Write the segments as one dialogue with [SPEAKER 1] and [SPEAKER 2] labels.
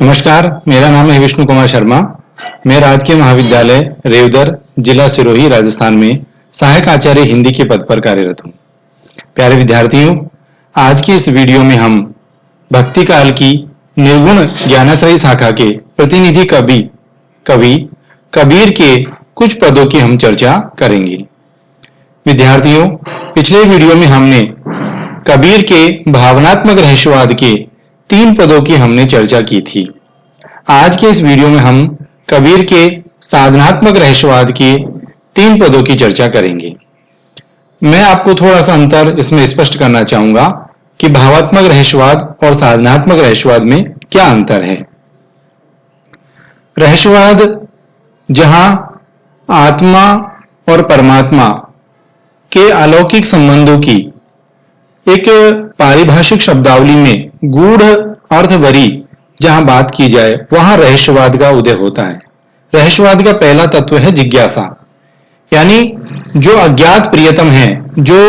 [SPEAKER 1] नमस्कार, मेरा नाम है विष्णु कुमार शर्मा। मैं राजकीय महाविद्यालय रेवदर, जिला सिरोही, राजस्थान में सहायक आचार्य हिंदी के पद पर कार्यरत हूँ। प्यारे विद्यार्थियों, आज की इस वीडियो में हम भक्ति काल की निर्गुण ज्ञानाश्रयी शाखा के प्रतिनिधि कवि कबीर के कुछ पदों की हम चर्चा करेंगे। विद्यार्थियों, पिछले वीडियो में हमने कबीर के भावनात्मक रहस्यवाद के 3 पदों की हमने चर्चा की थी। आज के इस वीडियो में हम कबीर के साधनात्मक रहस्यवाद के 3 पदों की चर्चा करेंगे। मैं आपको थोड़ा सा अंतर इसमें स्पष्ट करना चाहूंगा कि भावात्मक रहस्यवाद और साधनात्मक रहस्यवाद में क्या अंतर है। रहस्यवाद जहां आत्मा और परमात्मा के अलौकिक संबंधों की एक पारिभाषिक शब्दावली में गूढ़ अर्थ भरी जहां बात की जाए, वहां रहस्यवाद का उदय होता है। रहस्यवाद का पहला तत्व है जिज्ञासा, यानी जो अज्ञात प्रियतम है, जो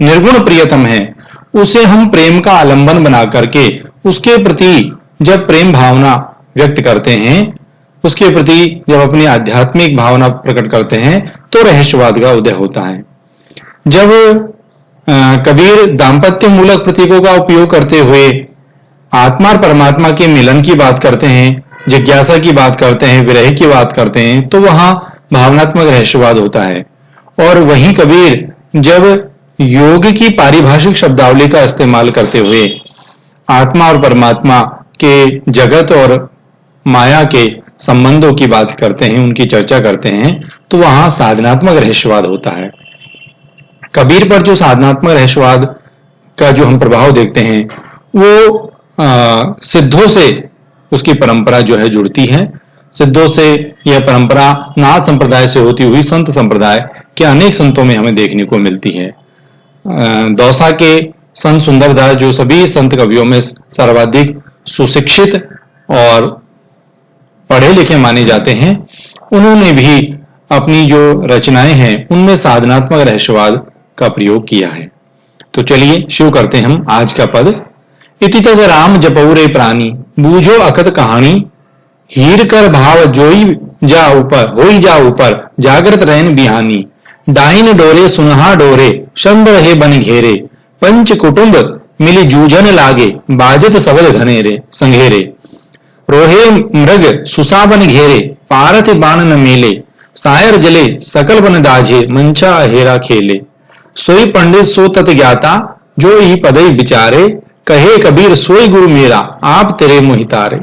[SPEAKER 1] निर्गुण प्रियतम है, उसे हम प्रेम का आलंबन बना करके उसके प्रति जब प्रेम भावना व्यक्त करते हैं, उसके प्रति जब अपनी आध्यात्मिक भावना प्रकट करते हैं, तो रहस्यवाद का उदय होता है। जब कबीर दाम्पत्य मूलक प्रतीकों का उपयोग करते हुए आत्मा और परमात्मा के मिलन की बात करते हैं, जिज्ञासा की बात करते हैं, विरह की बात करते हैं, तो वहां भावनात्मक रहस्यवाद होता है। और वहीं कबीर जब योग की पारिभाषिक शब्दावली का इस्तेमाल करते हुए आत्मा और परमात्मा के जगत और माया के संबंधों की बात करते हैं, उनकी चर्चा करते हैं, तो वहां साधनात्मक रहस्यवाद होता है। कबीर पर जो साधनात्मक रहस्यवाद का जो हम प्रभाव देखते हैं, वो सिद्धों से उसकी परंपरा जो है जुड़ती है। सिद्धों से यह परंपरा नाथ संप्रदाय से होती हुई संत संप्रदाय के अनेक संतों में हमें देखने को मिलती है। दौसा के संत सुंदरदास, जो सभी संत कवियों में सर्वाधिक सुशिक्षित और पढ़े लिखे माने जाते हैं, उन्होंने भी अपनी जो रचनाएं हैं उनमें साधनात्मक रहस्यवाद का प्रयोग किया है। तो चलिए शुरू करते हैं हम आज का पद। इति तद राम जपौरे प्राणी, बूझो अकथ कहानी, हीर कर भाव जोई जा ऊपर, होई जा ऊपर, जागृत रहन बिहानी, डाइन डोरे सुनहा डोरे, चंद रहे बन घेरे, पंच कुटुंब मिली जूझन लागे, बाजत सबद घनेरे संघेरे, रोहे मृग सुसा बन घेरे, पारथ बाण न मेले, सायर जले सकल बन दाझे, मंचा हेरा खेले, सोई पंडित सो तत ज्ञाता, जो ही पदई विचारे, कहे कबीर सोई गुरु मेरा, आप तेरे मोहितारे।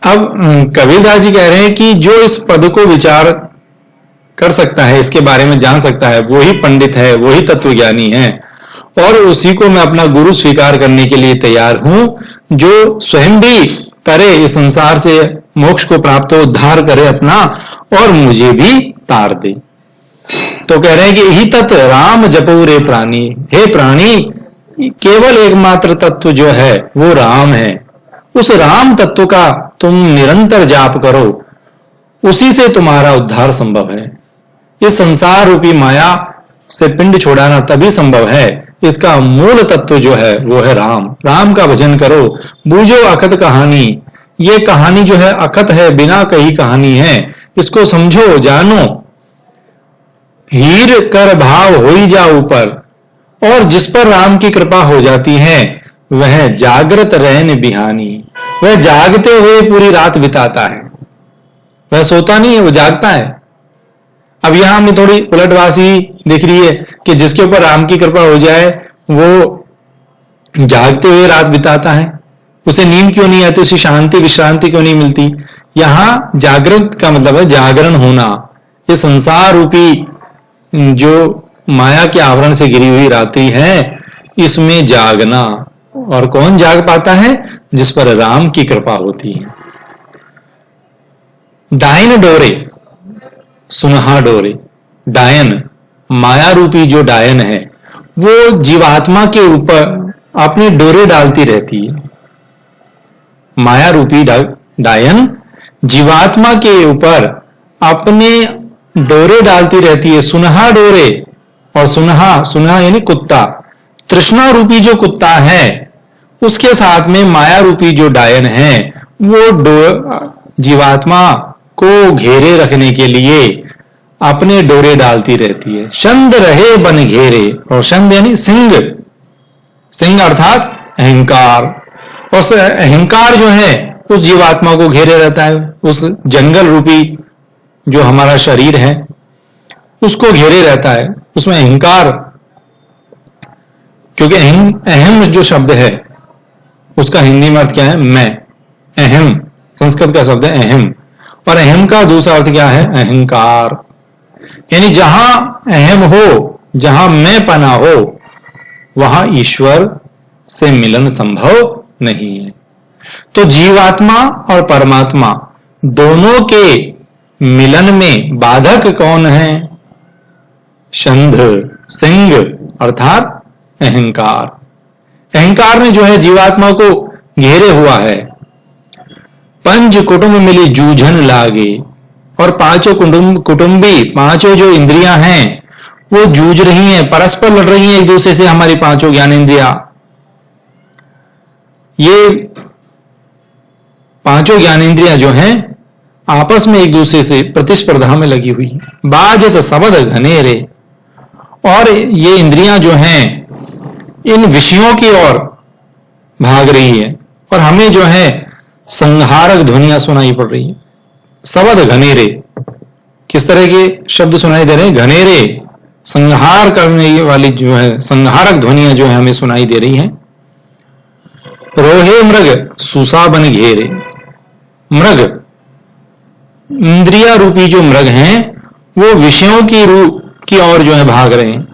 [SPEAKER 1] अब कबीरदास जी कह रहे हैं कि जो इस पद को विचार कर सकता है, इसके बारे में जान सकता है, वही पंडित है, वही तत्वज्ञानी है, और उसी को मैं अपना गुरु स्वीकार करने के लिए तैयार हूं, जो स्वयं भी तरे इस संसार से मोक्ष को प्राप्त हो, उद्धार करे अपना, और मुझे भी तार दे। तो कह रहे हैं कि यही तत् राम जपो रे प्राणी, हे प्राणी, केवल एकमात्र तत्व जो है वो राम है। उस राम तत्व का तुम निरंतर जाप करो, उसी से तुम्हारा उद्धार संभव है। इस संसार रूपी माया से पिंड छोड़ाना तभी संभव है, इसका मूल तत्व जो है वो है राम। राम का भजन करो, बूझो अकथ कहानी, ये कहानी जो है अकथ है, बिना कही कहानी है, इसको समझो, जानो। हीर कर भाव होई जा ऊपर, और जिस पर राम की कृपा हो जाती है वह जागृत रहन बिहानी, वह जागते हुए पूरी रात बिताता है। वह सोता नहीं है, वो जागता है। अब यहां हमें थोड़ी उलटवासी दिख रही है कि जिसके ऊपर राम की कृपा हो जाए वो जागते हुए रात बिताता है, उसे नींद क्यों नहीं आती, उसे शांति विश्रांति क्यों नहीं मिलती। यहां जागृत का मतलब है जागरण होना। ये संसार रूपी जो माया के आवरण से घिरी हुई रात्रि है, इसमें जागना। और कौन जाग पाता है? जिस पर राम की कृपा होती है। डायन डोरे सुनहा डोरे, डायन माया रूपी जो डायन है वो जीवात्मा के ऊपर अपने डोरे डालती रहती है। माया रूपी डायन जीवात्मा के ऊपर अपने डोरे डालती रहती है, सुनहा डोरे। और सुनहा यानी कुत्ता, तृष्णा रूपी जो कुत्ता है उसके साथ में माया रूपी जो डायन है वो जीवात्मा को घेरे रखने के लिए अपने डोरे डालती रहती है। शंद रहे बन घेरे, और शंद यानी सिंह, सिंह अर्थात अहंकार, और अहंकार जो है उस जीवात्मा को घेरे रहता है। उस जंगल रूपी जो हमारा शरीर है उसको घेरे रहता है, उसमें अहंकार, क्योंकि अहम जो शब्द है उसका हिंदी में अर्थ क्या है? मैं। अहम संस्कृत का शब्द है अहम, और अहम का दूसरा अर्थ क्या है? अहंकार। यानी जहां अहम हो, जहां मैं पना हो, वहां ईश्वर से मिलन संभव नहीं है। तो जीवात्मा और परमात्मा दोनों के मिलन में बाधक कौन है? शंध, सिंह अर्थात अहंकार। अहंकार ने जो है जीवात्मा को घेरे हुआ है। पंच कुटुंब मिली जूझन लागे, और पांचों कुटुंबी, पांचों जो इंद्रियां हैं वो जूझ रही हैं, परस्पर लड़ रही हैं एक दूसरे से। हमारी पांचों ज्ञानेंद्रियां, ये पांचों ज्ञानेंद्रियां जो हैं आपस में एक दूसरे से प्रतिस्पर्धा में लगी हुई हैं। बाजत शब्द घनेरे, और ये इंद्रियां जो हैं इन विषयों की ओर भाग रही है, और हमें जो है संहारक ध्वनियां सुनाई पड़ रही है। शब्द घनेरे, किस तरह के शब्द सुनाई दे रहे हैं? घनेरे, संहार करने वाली जो है संहारक ध्वनियां जो है हमें सुनाई दे रही हैं। रोहे मृग सुसा बन घेरे, मृग इंद्रिया रूपी जो मृग हैं वो विषयों की रूप की ओर जो है भाग रहे हैं,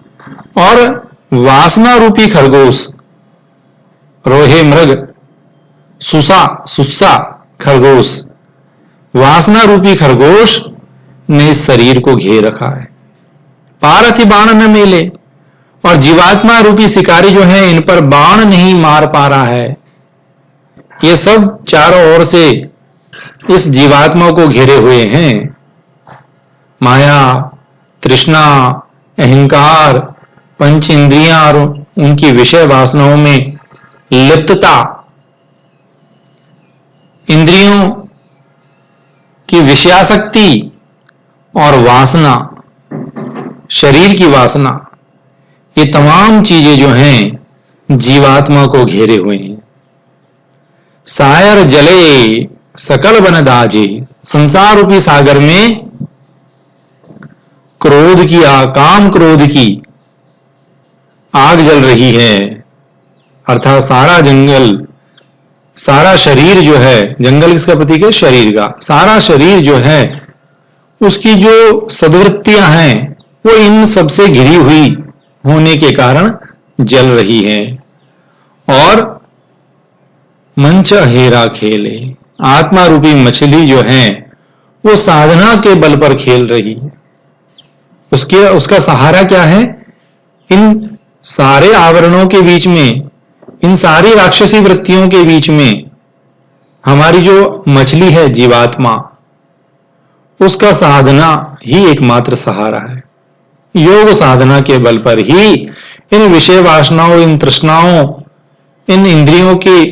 [SPEAKER 1] और वासना रूपी खरगोश, रोहे मृग, सुसा, सुस्सा खरगोश, वासना रूपी खरगोश ने इस शरीर को घेर रखा है। पारथी बाण न मेले, और जीवात्मा रूपी शिकारी जो है इन पर बाण नहीं मार पा रहा है। ये सब चारों ओर से इस जीवात्मा को घेरे हुए हैं। माया, तृष्णा, अहंकार, पंच इंद्रियां और उनकी विषय वासनाओं में लिप्तता, इंद्रियों की विषयासक्ति और वासना, शरीर की वासना, ये तमाम चीजें जो हैं जीवात्मा को घेरे हुए हैं। सायर जले सकल बन दाजे, संसार रूपी सागर में क्रोध की, काम क्रोध की आग जल रही है। अर्थात सारा जंगल, सारा शरीर जो है, जंगल किसका प्रतीक है? शरीर का। सारा शरीर जो है उसकी जो सद्वृत्तियां हैं वो इन सबसे घिरी हुई होने के कारण जल रही है। और मंच हेरा खेले, आत्मा रूपी मछली जो है वो साधना के बल पर खेल रही है। उसका सहारा क्या है? इन सारे आवरणों के बीच में, इन सारी राक्षसी वृत्तियों के बीच में हमारी जो मछली है जीवात्मा, उसका साधना ही एकमात्र सहारा है। योग साधना के बल पर ही इन विषय वासनाओं, इन तृष्णाओं, इन इंद्रियों के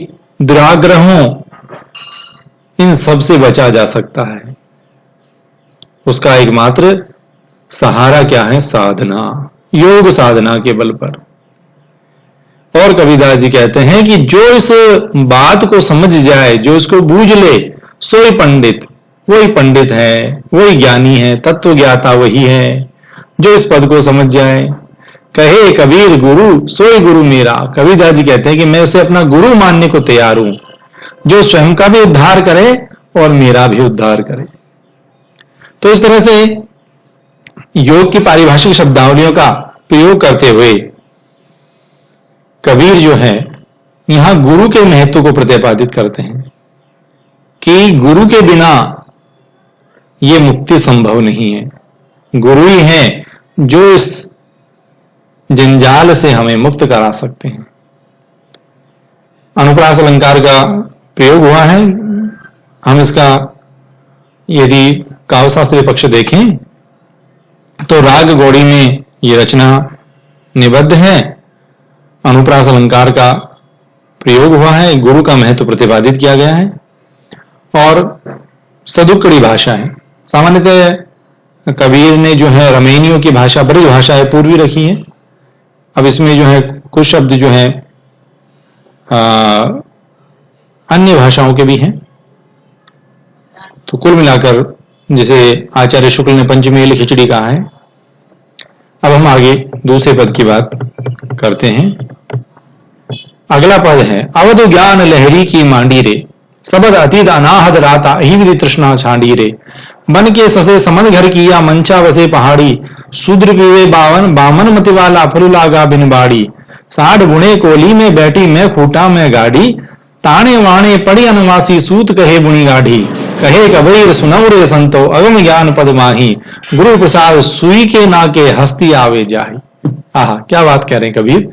[SPEAKER 1] दुराग्रहों, इन सब से बचा जा सकता है। उसका एकमात्र सहारा क्या है? साधना, योग साधना के बल पर। और कबीरदास जी कहते हैं कि जो इस बात को समझ जाए, जो इसको बूझ ले, सोई पंडित, वही पंडित है, वही ज्ञानी है, तत्व ज्ञाता वही है जो इस पद को समझ जाए। कहे कबीर गुरु सोई गुरु मेरा, कबीरदास जी कहते हैं कि मैं उसे अपना गुरु मानने को तैयार हूं, जो स्वयं का भी उद्धार करे और मेरा भी उद्धार करे। तो इस तरह से योग की पारिभाषिक शब्दावलियों का प्रयोग करते हुए कबीर जो है यहां गुरु के महत्व को प्रतिपादित करते हैं कि गुरु के बिना यह मुक्ति संभव नहीं है। गुरु ही है जो इस जंजाल से हमें मुक्त करा सकते हैं। अनुप्रास अलंकार का प्रयोग हुआ है। हम इसका यदि काव्यशास्त्रीय पक्ष देखें तो राग गौड़ी में ये रचना निबद्ध है। अनुप्रास अलंकार का प्रयोग हुआ है, गुरु का महत्व प्रतिपादित किया गया है और सदुक्कड़ी भाषा है। सामान्यतः कबीर ने जो है रमेनियों की भाषा, ब्रज भाषा है, पूर्वी रखी है। अब इसमें जो है कुछ शब्द जो है अन्य भाषाओं के भी हैं। तो कुल मिलाकर जिसे आचार्य शुक्ल ने पंचमेल खिचड़ी कहा है। अब हम आगे दूसरे पद की बात करते हैं। अगला पद है, अवधु ज्ञान लहरी की मांडी रे, सबद अतीत अनाहद राता ही विधि तृष्णा छांडी रे, बन के ससे समद घर किया मंचा वसे पहाड़ी, शूद्र पीवे बावन बामन मति वाला फरु लागा बिन बाड़ी, साठ बुणे कोली में बैठी मैं खूटा में गाड़ी, ताने वाणे पड़ी अनवासी सूत कहे बुणी गाढ़ी, कहे कबीर सुनौ रे संतो अगम ज्ञान पद माही, गुरु प्रसाद सुई के नाके हस्ती आवे जाही। आहा, क्या बात कह रहे हैं कबीर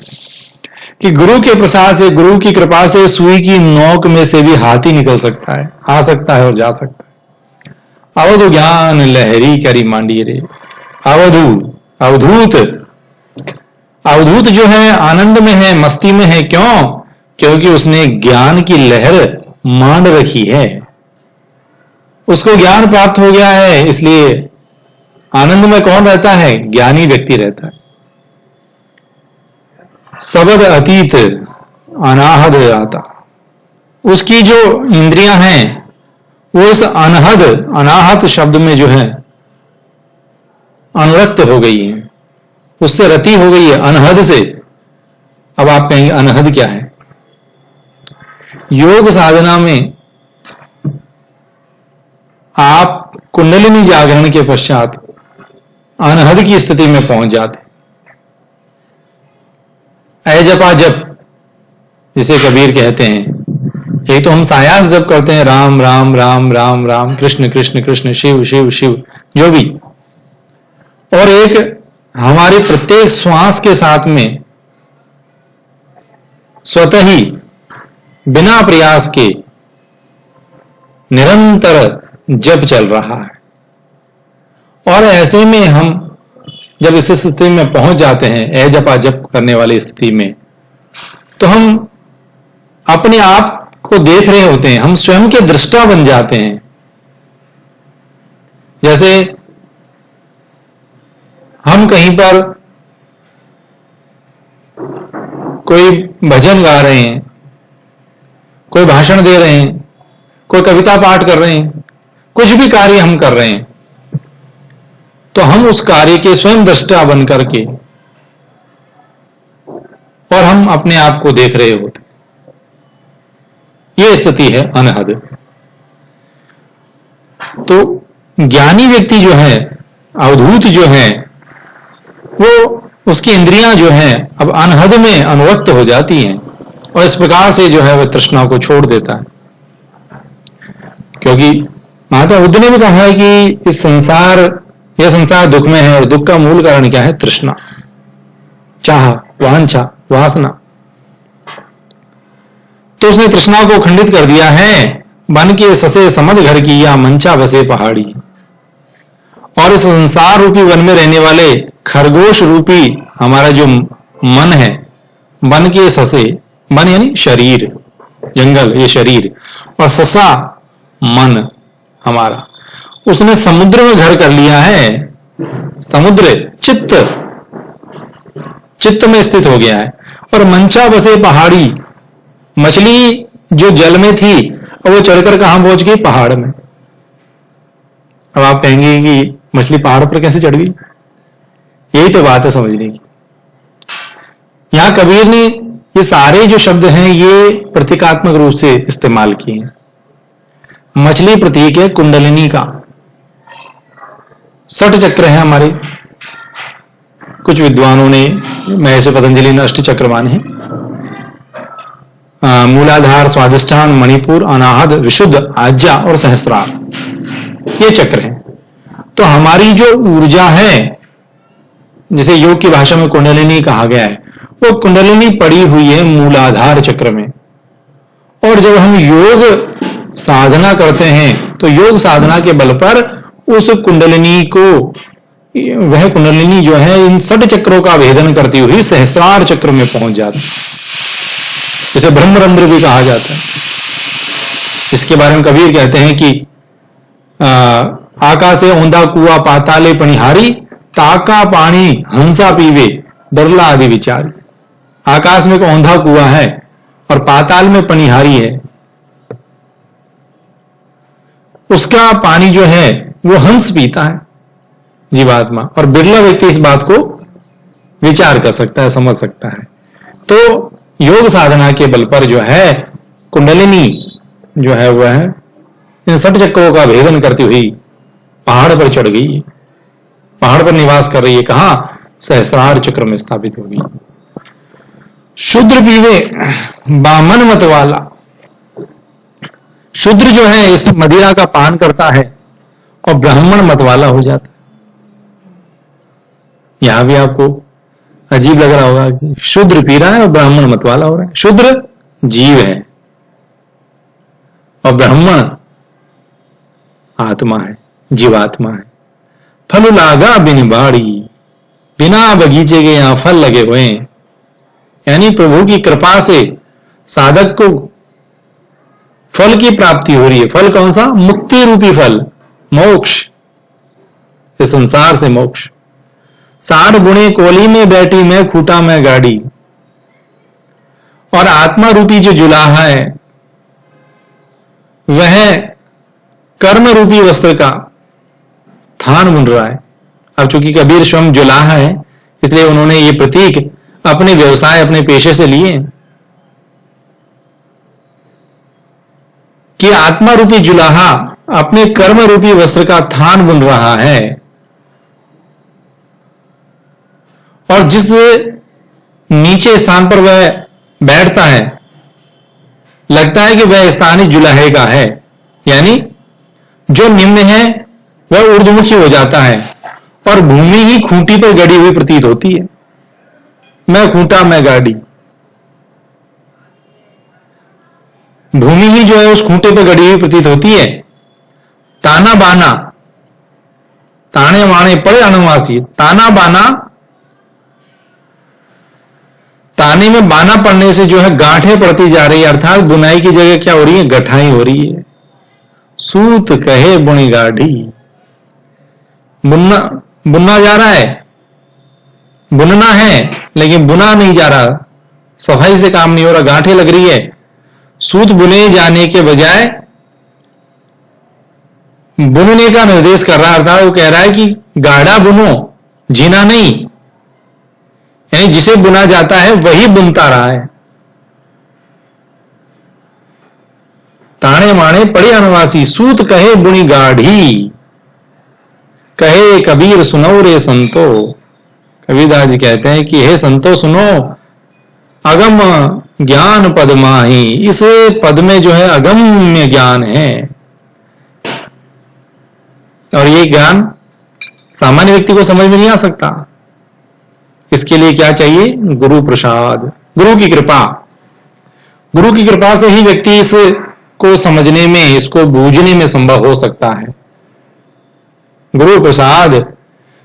[SPEAKER 1] कि गुरु के प्रसाद से, गुरु की कृपा से सुई की नोक में से भी हाथी निकल सकता है, आ सकता है और जा सकता है। अवधु ज्ञान लहरी करी मांडी रे, अवधु अवधूत, अवधूत जो है आनंद में है, मस्ती में है। क्यों? क्योंकि उसने ज्ञान की लहर मांड रखी है, उसको ज्ञान प्राप्त हो गया है। इसलिए आनंद में कौन रहता है? ज्ञानी व्यक्ति रहता है। सबद अतीत अनाहद आता, उसकी जो इंद्रियां हैं वो इस अनहद अनाहत शब्द में जो है अनुरक्त हो गई है, उससे रति हो गई है, अनहद से। अब आप कहेंगे अनहद क्या है? योग साधना में आप कुंडलिनी जागरण के पश्चात अनहद की स्थिति में पहुंच जाते। अजपा जप जिसे कबीर कहते हैं, एक तो हम सायास जप करते हैं, राम राम राम राम राम, कृष्ण कृष्ण कृष्ण, शिव शिव शिव, जो भी, और एक हमारे प्रत्येक श्वास के साथ में स्वतः ही बिना प्रयास के निरंतर जप चल रहा है। और ऐसे में हम जब इस स्थिति में पहुंच जाते हैं, अजपा जप करने वाली स्थिति में, तो हम अपने आप को देख रहे होते हैं, हम स्वयं के दृष्टा बन जाते हैं। जैसे हम कहीं पर कोई भजन गा रहे हैं, कोई भाषण दे रहे हैं, कोई कविता पाठ कर रहे हैं, कुछ भी कार्य हम कर रहे हैं, तो हम उस कार्य के स्वयं दृष्टा बन करके और हम अपने आप को देख रहे होते। यह स्थिति है अनहद। तो ज्ञानी व्यक्ति जो है, अवधूत जो है, वो उसकी इंद्रियां जो हैं अब अनहद में अनुरक्त हो जाती हैं और इस प्रकार से जो है वह तृष्णा को छोड़ देता है। क्योंकि महात्मा बुद्ध ने भी कहा है कि इस संसार, यह संसार दुख में है और दुख का मूल कारण क्या है? तृष्णा, चाह, वांछा, वासना। तो उसने तृष्णा को खंडित कर दिया है। बन के ससे समद घर की या मंचा बसे पहाड़ी। और इस संसार रूपी वन में रहने वाले खरगोश रूपी हमारा जो मन है, बन के ससे, मन यानी शरीर, जंगल, ये शरीर, और ससा मन हमारा, उसने समुद्र में घर कर लिया है। समुद्र चित्त, चित्त में स्थित हो गया है। और मंचा बसे पहाड़ी, मछली जो जल में थी और वो चढ़कर कहां पहुंच गई? पहाड़ में। अब आप कहेंगे कि मछली पहाड़ पर कैसे चढ़ गई? यही तो बात है समझने की। यहां कबीर ने ये सारे जो शब्द हैं ये प्रतीकात्मक रूप से इस्तेमाल किए हैं। मछली प्रतीक है कुंडलिनी का। 60 चक्र है हमारे, कुछ विद्वानों ने, महर्षि पतंजलि ने 8 चक्र माने हैं। मूलाधार, स्वादिष्ठान, मणिपुर, अनाहद, विशुद्ध, आज्ञा और सहस्रार, ये चक्र हैं। तो हमारी जो ऊर्जा है, जिसे योग की भाषा में कुंडलिनी कहा गया है, वो कुंडलिनी पड़ी हुई है मूलाधार चक्र में। और जब हम योग साधना करते हैं तो योग साधना के बल पर उस कुंडलिनी को, वह कुंडलिनी जो है इन 60 चक्रों का भेदन करती हुई सहस्रार चक्र में पहुंच जाती। जिसे ब्रह्मरंध्र भी कहा जाता है। इसके बारे में कबीर कहते हैं कि आकाशे औंधा कुआ पाताले पनिहारी, ताका पानी हंसा पीवे डरला आदि विचारी। आकाश में एक औंधा कुआ है और पाताल में पनिहारी है, उसका पानी जो है वो हंस पीता है जीवात्मा, और बिरला व्यक्ति इस बात को विचार कर सकता है, समझ सकता है। तो योग साधना के बल पर जो है कुंडलिनी जो है वह है इन 60 चक्रों का भेदन करती हुई पहाड़ पर चढ़ गई, पहाड़ पर निवास कर रही है। कहां? सहस्रार चक्र में स्थापित होगी। शूद्र पीवे बामन मत वाला, शूद्र जो है इस मदिरा का पान करता है और ब्राह्मण मत वाला हो जाता है। यहां भी आपको अजीब लग रहा होगा कि शूद्र पी रहा है और ब्राह्मण मत वाला हो रहा है। शूद्र जीव है और ब्राह्मण आत्मा है, जीवात्मा है। फल लागा बिन बाड़ी, बिना बगीचे के यहां फल लगे हुए हैं, यानी प्रभु की कृपा से साधक को फल की प्राप्ति हो रही है। फल कौन सा? मुक्ति रूपी फल, मोक्ष, इस संसार से मोक्ष। 60 गुणे कोली में बैठी मैं खूटा में गाड़ी, और आत्मा रूपी जो जुलाहा है वह कर्म रूपी वस्त्र का थान बुन रहा है। अब चूंकि कबीर स्वयं जुलाहा है इसलिए उन्होंने ये प्रतीक अपने व्यवसाय, अपने पेशे से लिए कि आत्मा रूपी जुलाहा अपने कर्म रूपी वस्त्र का थान बुन रहा है, और जिस नीचे स्थान पर वह बैठता है लगता है कि वह स्थान ही जुलाहे का है, यानी जो निम्न है वह ऊर्ध्वमुखी हो जाता है और भूमि ही खूंटी पर गड़ी हुई प्रतीत होती है। मैं खूंटा मैं गाड़ी, भूमि ही जो है उस खूंटे पर गड़ी हुई प्रतीत होती है। ताना बाना, ताने वाणे पड़े अनवासी, ताना बाना, ताने में बाना पड़ने से जो है गांठें पड़ती जा रही है, अर्थात बुनाई की जगह क्या हो रही है? गठाई हो रही है। सूत कहे बुनी गाढ़ी, बुनना जा रहा है, बुनना है लेकिन बुना नहीं जा रहा, सफाई से काम नहीं हो रहा, गांठें लग रही है। सूत बुने जाने के बजाय बुनने का निर्देश कर रहा है, अर्थात वो कह रहा है कि गाढ़ा बुनो, जीना नहीं, यानी जिसे बुना जाता है वही बुनता रहा है। ताने माने पड़े अनवासी, सूत कहे बुनी गाढ़ी, कहे कबीर सुनो रे संतो। कबीरदास जी कहते हैं कि हे संतो सुनो, अगम ज्ञान पद माही, इस पद में जो है अगम्य ज्ञान है, और ये ज्ञान सामान्य व्यक्ति को समझ में नहीं आ सकता। इसके लिए क्या चाहिए? गुरु प्रसाद, गुरु की कृपा। गुरु की कृपा से ही व्यक्ति इसको समझने में, इसको बूझने में संभव हो सकता है। गुरु प्रसाद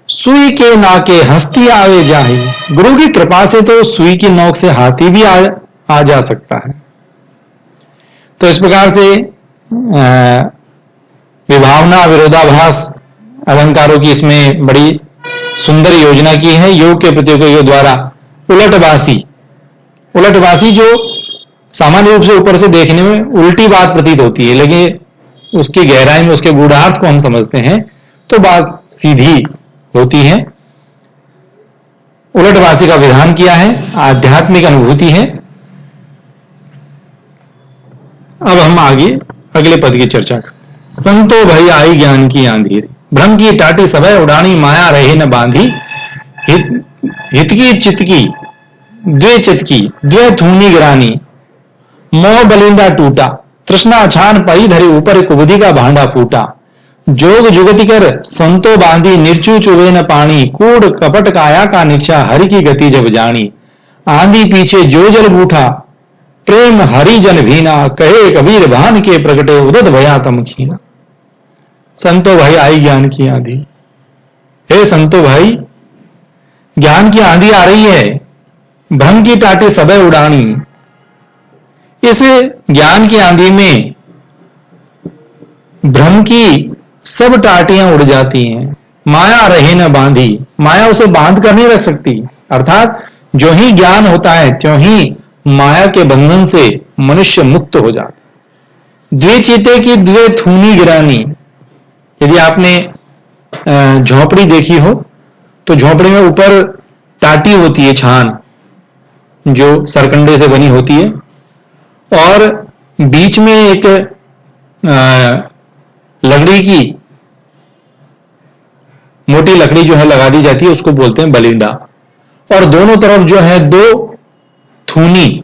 [SPEAKER 1] सुई के नाके हस्ती आवे जाही, गुरु की कृपा से तो सुई की नोक से हाथी भी आ जा सकता है। तो इस प्रकार से विभावना, विरोधाभास अलंकारों की इसमें बड़ी सुंदर योजना की है योग के प्रतीकों द्वारा। उलटवासी, उलटवासी जो सामान्य रूप से ऊपर से देखने में उल्टी बात प्रतीत होती है, लेकिन उसकी गहराई में, उसके गूढ़ार्थ को हम समझते हैं तो बात सीधी होती है। उलटवासी का विधान किया है, आध्यात्मिक अनुभूति है। अब हम आगे अगले पद की चर्चा करें। संतो भई आई ज्ञान की आंधी, भ्रम की टाटी सभय उड़ानी, माया रहे न बांधी, हित की चित की द्वे चित की द्वे थूनी गिरानी, मोह बलिंदा टूटा, तृष्णा छान पई धरी, ऊपर कुबुद्धि का भांडा फूटा, जोग जुगति कर संतो बांधी, निर्चू चुवे न पानी, कूड़ कपट काया का निक्षा, हरि की गति जब जानी, आंधी पीछे जो जल बूठा, प्रेम हरि जन भीना, कहे कबीर भान के प्रगटे, उदत भया तम खीना। संतो भाई आई ज्ञान की आंधी, हे संतो भाई ज्ञान की आंधी आ रही है, भ्रम की टाटे सबे उड़ानी, इस ज्ञान की आंधी में भ्रम की सब टाटियां उड़ जाती हैं, माया रहे न बांधी, माया उसे बांध कर नहीं रख सकती। अर्थात जो ही ज्ञान होता है त्यों ही माया के बंधन से मनुष्य मुक्त हो जाता है। द्विचिते की द्वे थूनी गिरानी, यदि आपने झोपड़ी देखी हो तो झोपड़ी में ऊपर टाटी होती है, छान जो सरकंडे से बनी होती है, और बीच में एक लकड़ी की मोटी लकड़ी जो है लगा दी जाती है, उसको बोलते हैं बलिंडा। और दोनों तरफ जो है दो थूनी,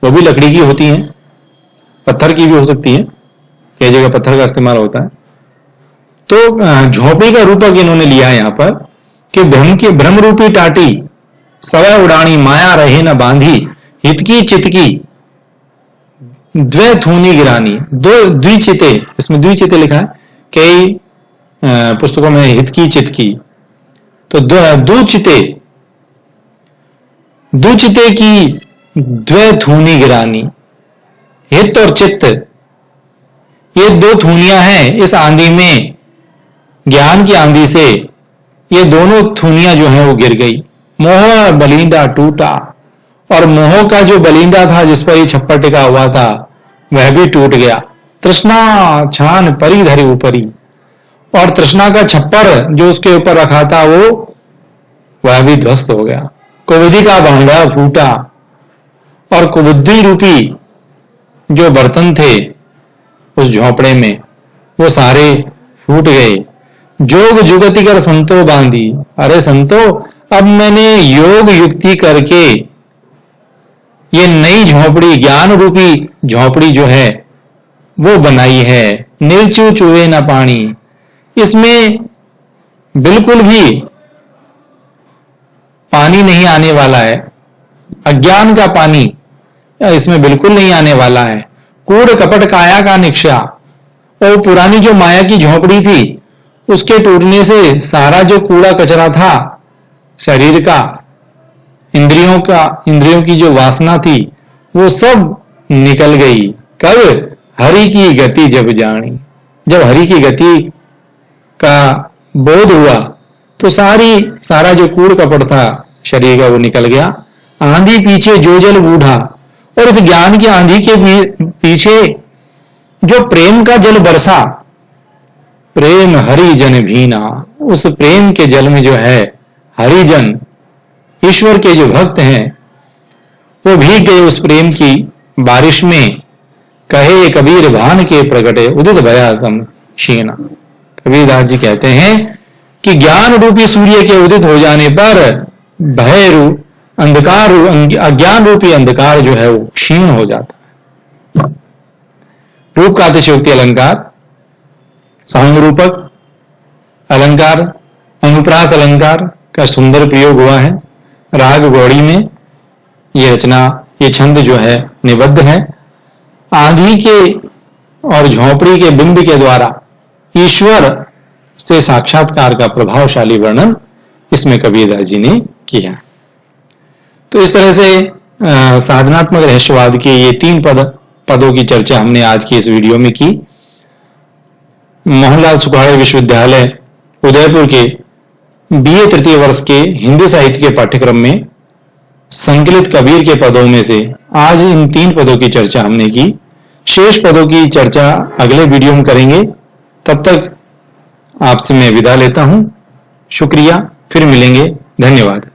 [SPEAKER 1] वो भी लकड़ी की होती हैं, पत्थर की भी हो सकती है, कई जगह पत्थर का इस्तेमाल होता है। तो झोपड़ी का रूपक इन्होंने लिया है यहां पर कि भ्रम रूपी टाटी सवै उड़ानी, माया रहे न बांधी, हित की चित की द्वे थूनी गिरानी। दो द्विचिते, इसमें द्विचिते लिखा है, कई पुस्तकों में हित की चित की, तो दुचिते की द्वे थूनी गिरानी। हित और चित्त, ये दो थूनियां हैं इस आंधी में, ज्ञान की आंधी से ये दोनों थूनियां जो हैं वो गिर गई। मोह बलिंदा टूटा, और मोह का जो बलिंदा था जिस पर ये छप्पर टिका हुआ था वह भी टूट गया। तृष्णा छान परी धरी ऊपरी, और तृष्णा का छप्पर जो उसके ऊपर रखा था वह भी ध्वस्त हो गया। कुबुद्धि का भांडा फूटा, और कुबुद्धि रूपी जो बर्तन थे उस झोंपड़े में वो सारे फूट गए। जोग जुगति कर संतो बांधी, अरे संतो अब मैंने योग युक्ति करके ये नई झोंपड़ी, ज्ञान रूपी झोंपड़ी जो है वो बनाई है। निर्चु चुए न पानी, इसमें बिल्कुल भी पानी नहीं आने वाला है, अज्ञान का पानी इसमें बिल्कुल नहीं आने वाला है। कूड़ कपट काया का निक्षा, और पुरानी जो माया की झोंपड़ी थी उसके टूटने से सारा जो कूड़ा कचरा था शरीर का, इंद्रियों की जो वासना थी वो सब निकल गई। कब? हरि की गति जब जानी, जब हरि की गति का बोध हुआ तो सारा जो कूड़ कपट था शरीर का वो निकल गया। आंधी पीछे जो जल बूढ़ा, और इस ज्ञान की आंधी के पीछे जो प्रेम का जल बरसा, प्रेम हरिजन भीना, उस प्रेम के जल में जो है हरिजन, ईश्वर के जो भक्त हैं वो भीग गए उस प्रेम की बारिश में। कहे कबीर भान के प्रगटे उदित भया तम क्षीणा। कबीरदास जी कहते हैं कि ज्ञान रूपी सूर्य के उदित हो जाने पर भय रूप अंधकार, अज्ञान रूपी अंधकार जो है वो क्षीण हो जाता है। रूप का अतिशयोक्ति अलंकार, सांग रूपक अलंकार, अनुप्रास अलंकार का सुंदर प्रयोग हुआ है। राग गौड़ी में ये रचना, ये छंद जो है निबद्ध है। आंधी के और झोंपड़ी के बिंब के द्वारा ईश्वर से साक्षात्कार का प्रभावशाली वर्णन इसमें कबीरदास जी ने किया। तो इस तरह से साधनात्मक रहस्यवाद के ये 3 पदों की चर्चा हमने आज की इस वीडियो में की। मोहनलाल सुखाड़े विश्वविद्यालय उदयपुर के बीए तृतीय वर्ष के हिंदी साहित्य के पाठ्यक्रम में संकलित कबीर के पदों में से आज इन 3 पदों की चर्चा हमने की। शेष पदों की चर्चा अगले वीडियो में करेंगे। तब तक आपसे मैं विदा लेता हूं। शुक्रिया, फिर मिलेंगे। धन्यवाद।